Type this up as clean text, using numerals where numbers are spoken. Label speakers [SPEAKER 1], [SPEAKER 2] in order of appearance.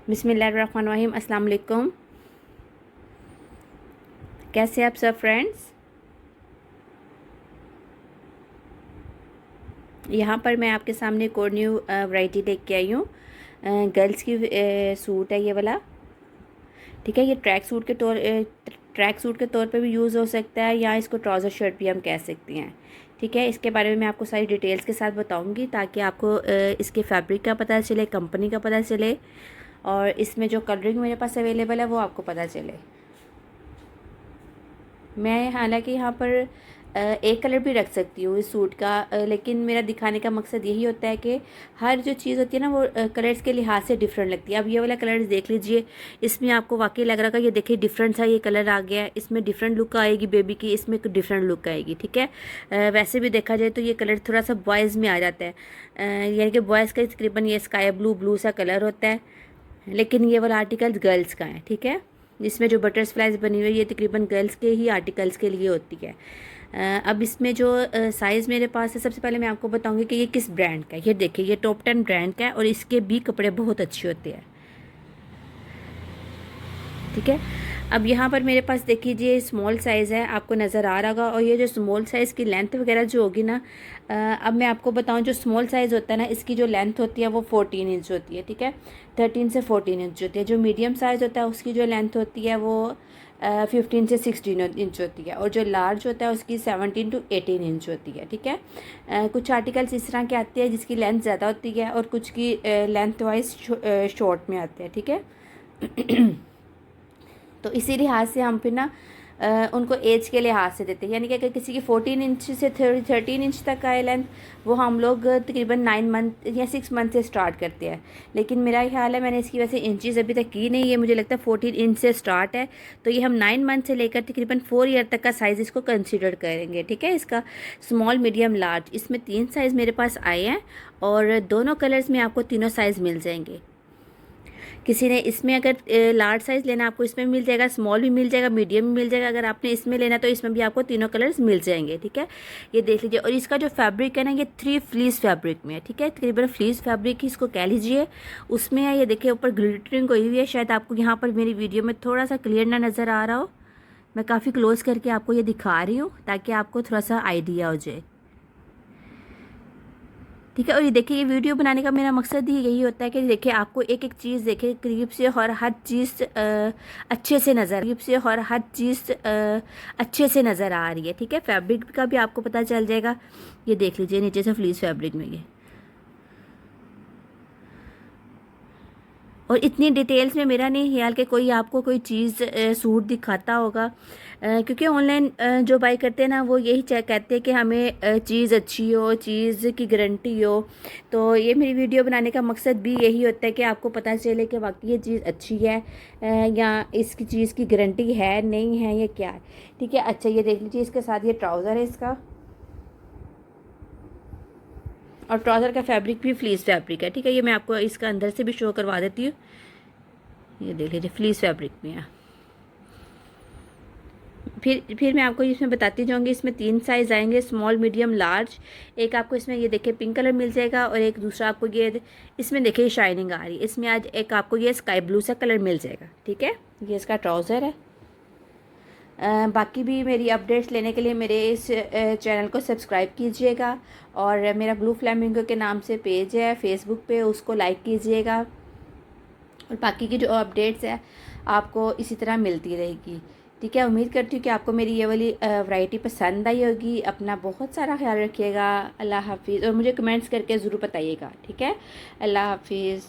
[SPEAKER 1] बिस्मिल्लाहिर्रहमानिर्रहीम। अस्सलाम वालेकुम। कैसे आप सब फ्रेंड्स। यहाँ पर मैं आपके सामने एक और न्यू वैरायटी लेके के आई हूँ। गर्ल्स की सूट है ये वाला। ठीक है, ये ट्रैक सूट के तौर पे भी यूज़ हो सकता है, या इसको ट्राउज़र शर्ट भी हम कह सकते हैं। ठीक है, इसके बारे में मैं आपको सारी डिटेल्स के साथ बताऊंगी ताकि आपको इसके फैब्रिक का पता चले, कंपनी का पता चले, और इसमें जो कलरिंग मेरे पास अवेलेबल है वो आपको पता चले। मैं हालांकि यहाँ पर एक कलर भी रख सकती हूँ इस सूट का, लेकिन मेरा दिखाने का मकसद यही होता है कि हर जो चीज़ होती है ना वो कलर्स के लिहाज से डिफरेंट लगती है। अब ये वाला कलर देख लीजिए, इसमें आपको वाकई लग रहा है ये देखिए डिफरेंट सा ये कलर आ गया है। इसमें डिफरेंट लुक आएगी बेबी की, इसमें एक डिफरेंट लुक आएगी। ठीक है, वैसे भी देखा जाए तो ये कलर थोड़ा सा बॉयज़ में आ जाता है, यानी कि बॉयज़ का तकरीबन ये स्काई ब्लू सा कलर होता है, लेकिन ये वाला आर्टिकल गर्ल्स का है। ठीक है, इसमें जो बटरफ्लाइज बनी हुई है ये तकरीबन गर्ल्स के ही आर्टिकल्स के लिए होती है। अब इसमें जो साइज़ मेरे पास है, सबसे पहले मैं आपको बताऊंगी कि ये किस ब्रांड का है। ये देखिए, ये टॉप 10 ब्रांड का है और इसके भी कपड़े बहुत अच्छे होते हैं। ठीक है, अब यहाँ पर मेरे पास देख लीजिए स्मॉल साइज़ है, आपको नज़र आ रहा होगा। और ये जो स्मॉल साइज़ की लेंथ वगैरह जो होगी ना, अब मैं आपको बताऊँ, जो स्मॉल साइज़ होता है ना इसकी जो लेंथ होती है वो 14 इंच होती है। ठीक है, 13 से 14 इंच होती है। जो मीडियम साइज़ होता है उसकी जो लेंथ होती है वो 15 से 16 इंच होती है, और जो लार्ज होता है उसकी 17 to 18 इंच होती है। ठीक है, कुछ आर्टिकल्स इस तरह के आते हैं जिसकी लेंथ ज़्यादा होती है और कुछ की लेंथ वाइज शॉर्ट में आते हैं। ठीक है तो इसी लिहाज से हम फिर ना उनको एज के लिहाज से देते हैं, यानी कि अगर किसी की 14 इंच से 13 इंच तक का है लेंथ, वो हम लोग तकरीबन 9 मंथ या 6 मंथ से स्टार्ट करते हैं। लेकिन मेरा ख्याल है मैंने इसकी वैसे इंचज़ अभी तक की नहीं है, मुझे लगता है 14 इंच से स्टार्ट है, तो ये हम 9 मंथ से लेकर तकरीबन 4 ईयर तक का साइज़ इसको कंसिडर करेंगे। ठीक है, इसका स्मॉल मीडियम लार्ज, इसमें 3 साइज़ मेरे पास आए हैं और दोनों कलर्स में आपको तीनों साइज़ मिल जाएंगे। किसी ने इसमें अगर लार्ज साइज़ लेना आपको इसमें मिल जाएगा, स्मॉल भी मिल जाएगा, मीडियम भी मिल जाएगा। अगर आपने इसमें लेना तो इसमें भी आपको तीनों कलर्स मिल जाएंगे। ठीक है, ये देख लीजिए। और इसका जो फैब्रिक है ना ये 3 फ्लीस फैब्रिक में है। ठीक है, तकरीबन फ्लीस फैब्रिक ही इसको कह लीजिए, उसमें है। ये देखिए ऊपर ग्लिटरिंग हुई हुई है, शायद आपको यहाँ पर मेरी वीडियो में थोड़ा सा क्लियर ना नज़र आ रहा हो। मैं काफ़ी क्लोज़ करके आपको ये दिखा रही हूँ ताकि आपको थोड़ा सा आइडिया हो जाए। ठीक है, और ये देखिए, ये वीडियो बनाने का मेरा मकसद ही यही होता है कि देखिए आपको एक एक चीज़ देखे करीब से, और हर चीज़ अच्छे से नज़र करीब से, और हर चीज़ अच्छे से नज़र आ रही है। ठीक है, फैब्रिक का भी आपको पता चल जाएगा। ये देख लीजिए नीचे से फ्लीस फैब्रिक में ये, और इतनी डिटेल्स में मेरा नहीं ख्याल कि कोई आपको कोई चीज़ सूट दिखाता होगा, क्योंकि ऑनलाइन जो बाई करते हैं ना वो यही कहते हैं कि हमें चीज़ अच्छी हो, चीज़ की गारंटी हो। तो ये मेरी वीडियो बनाने का मकसद भी यही होता है कि आपको पता चले कि वाकई ये चीज़ अच्छी है, या इसकी चीज़ की गारंटी है नहीं है या क्या है। ठीक है, अच्छा ये देख लीजिए, इसके साथ ये ट्राउज़र है इसका, और ट्राउज़र का फैब्रिक भी फ्लीस फैब्रिक है। ठीक है, ये मैं आपको इसका अंदर से भी शो करवा देती हूँ। ये देख लीजिए फ्लीस फैब्रिक में है। फिर मैं आपको इसमें बताती जाऊँगी, इसमें 3 साइज़ आएंगे, स्मॉल मीडियम लार्ज। एक आपको इसमें ये देखिए पिंक कलर मिल जाएगा, और एक दूसरा आपको ये इसमें देखिए शाइनिंग आ रही है। इसमें आज एक आपको ये स्काई ब्लू सा कलर मिल जाएगा। ठीक है, ये इसका ट्राउज़र है। बाकी भी मेरी अपडेट्स लेने के लिए मेरे इस चैनल को सब्सक्राइब कीजिएगा, और मेरा ब्लू फ्लैमिंगो के नाम से पेज है फेसबुक पे, उसको लाइक कीजिएगा, और बाकी की जो अपडेट्स है आपको इसी तरह मिलती रहेगी। ठीक है, उम्मीद करती हूँ कि आपको मेरी ये वाली वैरायटी पसंद आई होगी। अपना बहुत सारा ख्याल रखिएगा। अल्लाह हाफिज़, और मुझे कमेंट्स करके ज़रूर बताइएगा। ठीक है, अल्लाह हाफिज़।